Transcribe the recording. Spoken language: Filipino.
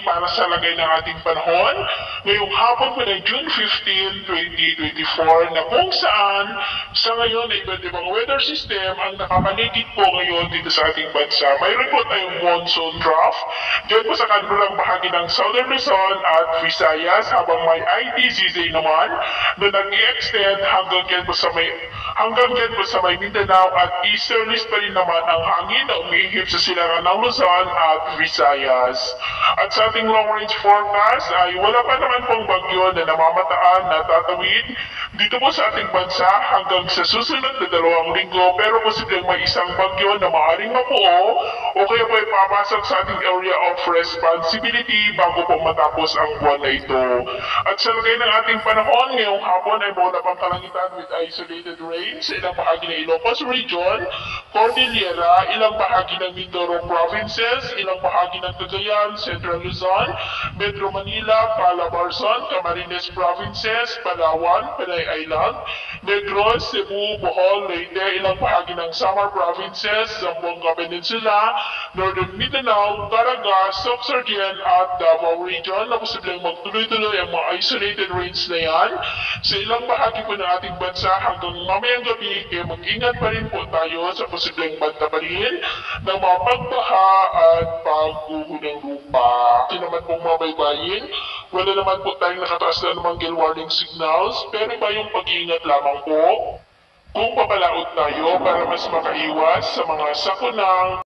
warning para sa lagay ng ating panahon. Ngayong hapon po ng June 15, 2024 na kung saan sa ngayon ay iba't ibang weather system ang nakapaligid po ngayon dito sa ating bansa. Mayroon po tayong monsoon trough dyan po sa kanulang bahagi ng Southern Luzon at Visayas, habang may ITZZ naman na nag-i-extend hanggang dyan po sa may Mindanao, at easterlies pa rin naman ang hangin na umihip sa silangan ng Luzon at Visayas. At sa ating long range forecast ay wala pa naman pong bagyo na namamataan na tatawid dito po sa ating bansa hanggang sa susunod na 2 linggo, pero posibleng may isang bagyo na maaaring mapuo o kaya po ay papasok sa ating area of responsibility bago po matapos ang buwan na ito. At sa lagay ng ating panahon ngayong hapon ay mula pang kalangitan with isolated rain sa ilang bahagi ng Ilocos Region, Cordillera, ilang bahagi ng Mindoro Provinces, ilang bahagi ng Cagayan, Central Luzon, Metro Manila, Calabarzon, Camarines Provinces, Palawan, Panay Island, Negros, Cebu, Bohol, Leyte, ilang bahagi ng Samar Provinces, Zamboanga Peninsula, Northern Mindanao, Caraga, Sorsogon at Davao Region na posibleng magtuloy-tuloy ang mga isolated rains na yan sa ilang bahagi po ng ating bansa hanggang mamayang gabi, kaya mag-ingat pa rin po tayo sa posibleng banta pa rin ng mga pagbaha at pagguho ng lupa. Ito naman pong mga baybayin, wala naman po tayong nakataas na namang gale warning signals, pero iba yung pag-iingat lamang po kung papalaot tayo para mas makaiwas sa mga sakunang